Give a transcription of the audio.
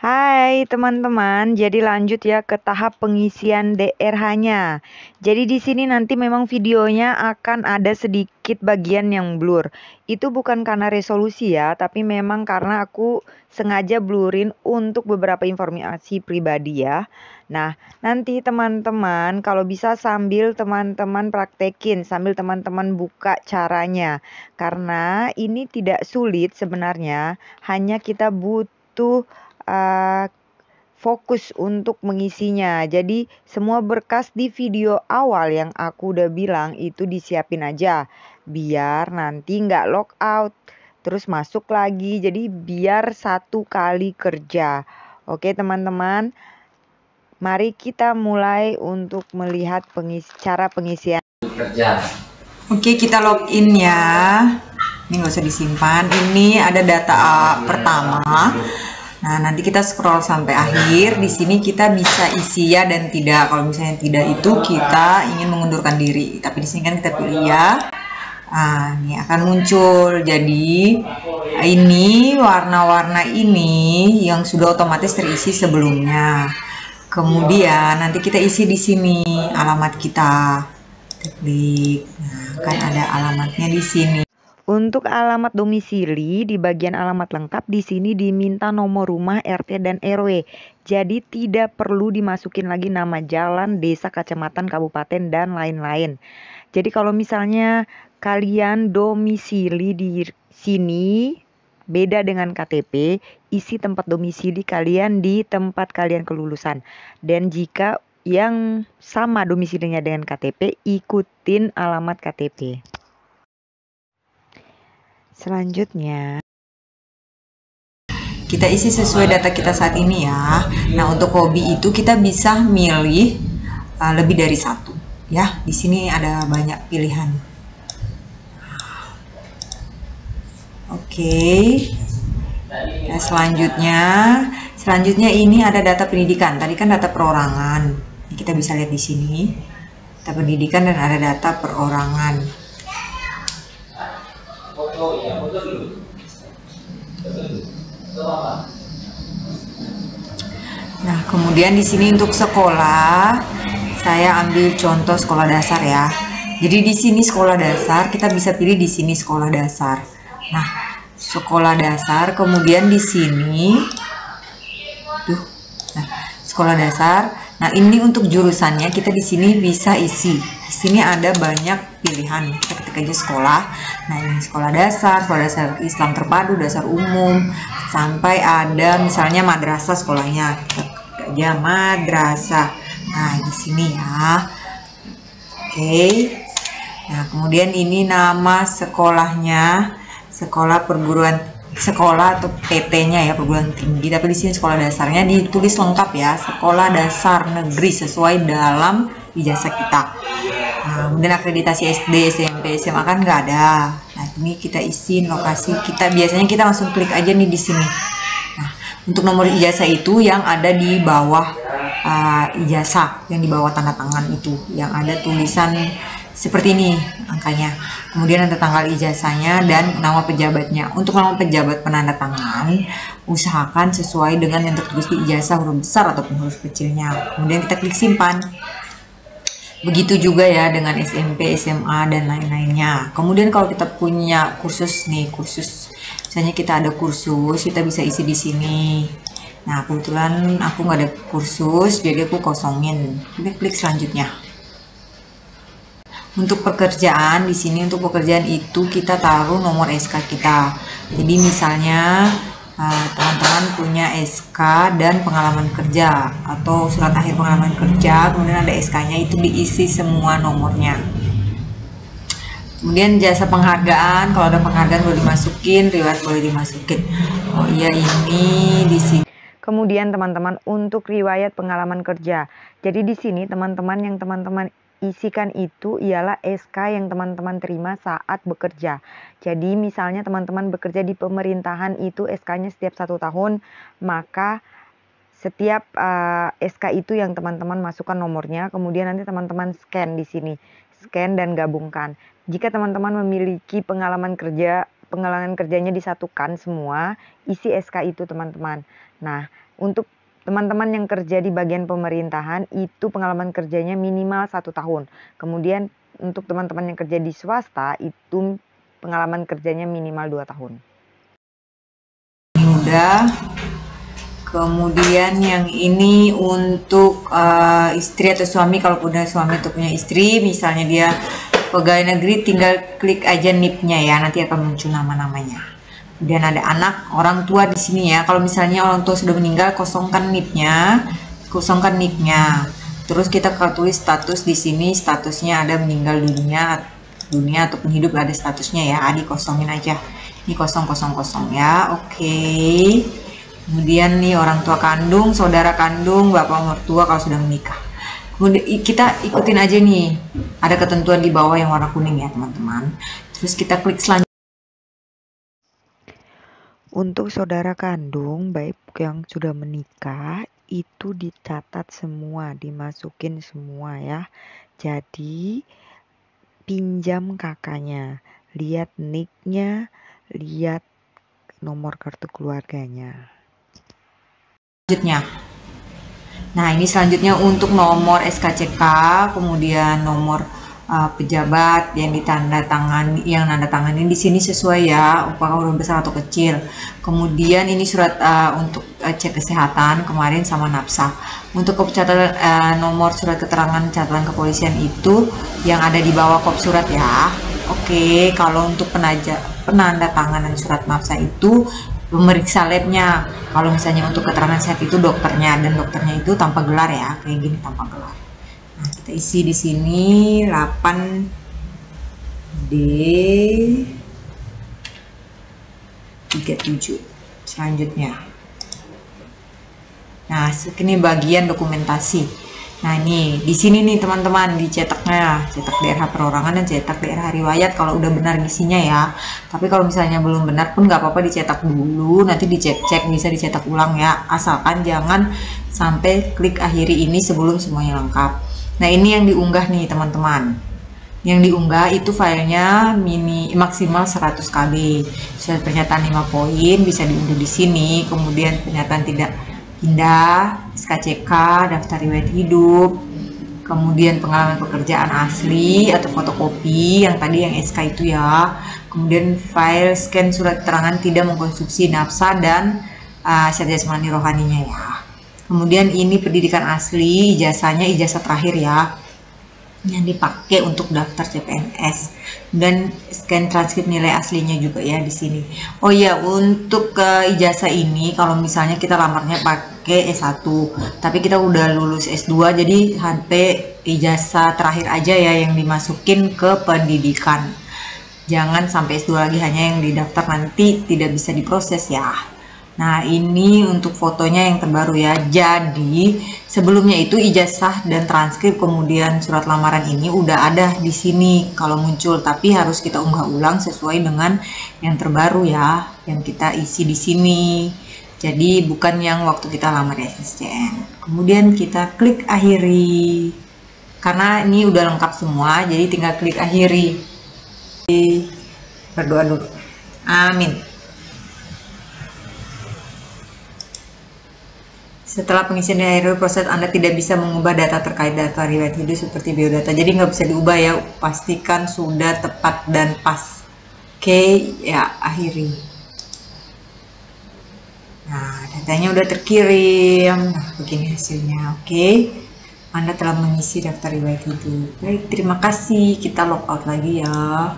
Hai teman-teman, jadi lanjut ya ke tahap pengisian DRH-nya. Jadi di sini nanti memang videonya akan ada sedikit bagian yang blur. Itu bukan karena resolusi ya, tapi memang karena aku sengaja blurin untuk beberapa informasi pribadi ya. Nah, nanti teman-teman kalau bisa sambil teman-teman praktekin, sambil teman-teman buka caranya. Karena ini tidak sulit sebenarnya, hanya kita butuh fokus untuk mengisinya. Jadi semua berkas di video awal yang aku udah bilang itu disiapin aja. Biar nanti nggak logout. Terus masuk lagi. Jadi biar satu kali kerja. Oke teman-teman. Mari kita mulai untuk melihat cara pengisian kerja. Oke, kita login ya. Ini nggak usah disimpan. Ini ada data pertama. Nah, nanti kita scroll sampai akhir. Di sini kita bisa isi ya dan tidak. Kalau misalnya tidak itu kita ingin mengundurkan diri. Tapi di sini kan kita pilih ya. Nah, ini akan muncul. Jadi ini warna-warna ini yang sudah otomatis terisi sebelumnya. Kemudian nanti kita isi di sini alamat kita. Kita klik. Nah, kan ada alamatnya di sini. Untuk alamat domisili di bagian alamat lengkap di sini diminta nomor rumah, RT dan RW. Jadi tidak perlu dimasukin lagi nama jalan, desa, kecamatan, kabupaten dan lain-lain. Jadi kalau misalnya kalian domisili di sini beda dengan KTP, isi tempat domisili kalian di tempat kalian kelulusan. Dan jika yang sama domisilinya dengan KTP, ikutin alamat KTP. Selanjutnya kita isi sesuai data kita saat ini ya. Nah, untuk hobi itu kita bisa milih lebih dari satu ya. Di sini ada banyak pilihan. Oke. Nah, selanjutnya ini ada data pendidikan. Tadi kan data perorangan. Ini kita bisa lihat di sini. Data pendidikan dan ada data perorangan. Nah, kemudian di sini untuk sekolah, saya ambil contoh sekolah dasar ya. Jadi di sini sekolah dasar, kita bisa pilih di sini sekolah dasar. Nah, sekolah dasar, kemudian di sini, sekolah dasar. Nah, ini untuk jurusannya kita di sini bisa isi. Di sini ada banyak pilihan. Kita ketik aja sekolah. Nah, ini sekolah dasar Islam terpadu, dasar umum, sampai ada misalnya madrasah sekolahnya. Kita ketik aja madrasah. Nah, di sini ya. Oke. Nah, kemudian ini nama sekolahnya, sekolah atau PT-nya ya, perguruan tinggi. Tapi di sini sekolah dasarnya ditulis lengkap ya, sekolah dasar negeri sesuai dalam ijazah kita. Nah, kemudian akreditasi SD, SMP, SMA kan nggak ada. Nah, ini kita isi lokasi kita. Biasanya kita langsung klik aja nih di sini. Nah, untuk nomor ijazah itu yang ada di bawah ijazah, yang di bawah tanda tangan itu, yang ada tulisan seperti ini angkanya. Kemudian ada tanggal ijazahnya dan nama pejabatnya. Untuk nama pejabat penanda tangan, usahakan sesuai dengan yang tertulis di ijazah, huruf besar ataupun huruf kecilnya. Kemudian kita klik simpan. Begitu juga ya dengan SMP, SMA dan lain-lainnya. Kemudian kalau kita punya kursus nih, misalnya kita ada kursus, kita bisa isi di sini. Nah, kebetulan aku nggak ada kursus, jadi aku kosongin. Kita klik selanjutnya. Untuk pekerjaan di sini, untuk pekerjaan itu kita taruh nomor SK kita. Jadi misalnya teman-teman punya SK dan pengalaman kerja atau surat akhir pengalaman kerja, kemudian ada SK-nya, itu diisi semua nomornya. Kemudian jasa penghargaan, kalau ada penghargaan boleh dimasukin, riwayat boleh dimasukin. Oh iya, ini di sini. Kemudian teman-teman untuk riwayat pengalaman kerja. Jadi di sini teman-teman yang teman-teman isikan itu ialah SK yang teman-teman terima saat bekerja. Jadi misalnya teman-teman bekerja di pemerintahan itu SK-nya setiap 1 tahun, maka setiap SK itu yang teman-teman masukkan nomornya, kemudian nanti teman-teman scan di sini, scan dan gabungkan. Jika teman-teman memiliki pengalaman kerja pengalaman kerjanya disatukan semua, isi SK itu teman-teman. Nah, untuk teman-teman yang kerja di bagian pemerintahan itu pengalaman kerjanya minimal 1 tahun. Kemudian untuk teman-teman yang kerja di swasta itu pengalaman kerjanya minimal 2 tahun. Ini udah. Kemudian yang ini untuk istri atau suami, kalau punya suami atau punya istri, misalnya dia pegawai negeri, tinggal klik aja NIP-nya ya, nanti akan muncul nama-namanya. Kemudian ada anak, orang tua di sini ya. Kalau misalnya orang tua sudah meninggal, kosongkan NIP-nya, Terus kita tulis status di sini, statusnya ada meninggal dunia ataupun hidup, ada statusnya ya, dikosongin aja. Ini 000 ya, oke. Kemudian nih orang tua kandung, saudara kandung, bapak mertua kalau sudah menikah. Kemudian kita ikutin aja nih, ada ketentuan di bawah yang warna kuning ya teman-teman. Terus kita klik selanjutnya. Untuk saudara kandung, baik yang sudah menikah, itu dicatat semua, dimasukin semua ya. Jadi, pinjam kakaknya, lihat nick-nya, lihat nomor kartu keluarganya. Selanjutnya. Nah, ini selanjutnya untuk nomor SKCK, kemudian nomor pejabat yang nanda tangani di sini sesuai ya, apakah udah besar atau kecil. Kemudian ini surat untuk cek kesehatan kemarin sama nafsa. Untuk catatan nomor surat keterangan catatan kepolisian itu yang ada di bawah kop surat ya. Oke, kalau untuk penanda tanganan surat nafsa itu pemeriksa labnya. Kalau misalnya untuk keterangan sehat itu dokternya, dan dokternya itu tanpa gelar ya, kayak gini tanpa gelar. Nah, kita isi di sini 8D37. Selanjutnya. Nah, ini bagian dokumentasi. Nah, ini di sini nih teman-teman dicetaknya, cetak daerah perorangan dan cetak daerah riwayat kalau udah benar ngisinya ya. Tapi kalau misalnya belum benar pun nggak apa-apa, dicetak dulu, nanti dicek-cek, bisa dicetak ulang ya. Asalkan jangan sampai klik akhiri ini sebelum semuanya lengkap. Nah, ini yang diunggah nih teman-teman. Yang diunggah itu filenya maksimal 100 KB. Surat pernyataan 5 poin bisa diunduh di sini. Kemudian pernyataan tidak pindah, SKCK, daftar riwayat hidup, kemudian pengalaman pekerjaan asli atau fotokopi yang tadi yang SK itu ya, kemudian file scan surat keterangan tidak mengkonsumsi nafsa dan syarat jasmani rohaninya ya. Kemudian ini pendidikan asli, ijazahnya ijazah terakhir ya, yang dipakai untuk daftar CPNS, dan scan transkrip nilai aslinya juga ya di sini. Oh ya, untuk ijazah ini kalau misalnya kita lamarnya pakai S1 tapi kita udah lulus S2, jadi sampai ijazah terakhir aja ya yang dimasukin ke pendidikan, jangan sampai S2 lagi, hanya yang didaftar, nanti tidak bisa diproses ya. Nah, ini untuk fotonya yang terbaru ya. Jadi sebelumnya itu ijazah dan transkrip kemudian surat lamaran ini udah ada di sini kalau muncul, tapi harus kita unggah ulang sesuai dengan yang terbaru ya, yang kita isi di sini. Jadi bukan yang waktu kita lamar SSCN. Kemudian kita klik akhiri. Karena ini udah lengkap semua, jadi tinggal klik akhiri. Berdoa dulu. Amin. Setelah pengisian akhir proses, Anda tidak bisa mengubah data terkait data riwayat hidup seperti biodata. Jadi nggak bisa diubah ya, pastikan sudah tepat dan pas. Oke, ya akhiri. Nah, datanya udah terkirim. Nah, begini hasilnya. Oke, Anda telah mengisi daftar riwayat hidup. Baik, terima kasih. Kita log out lagi ya.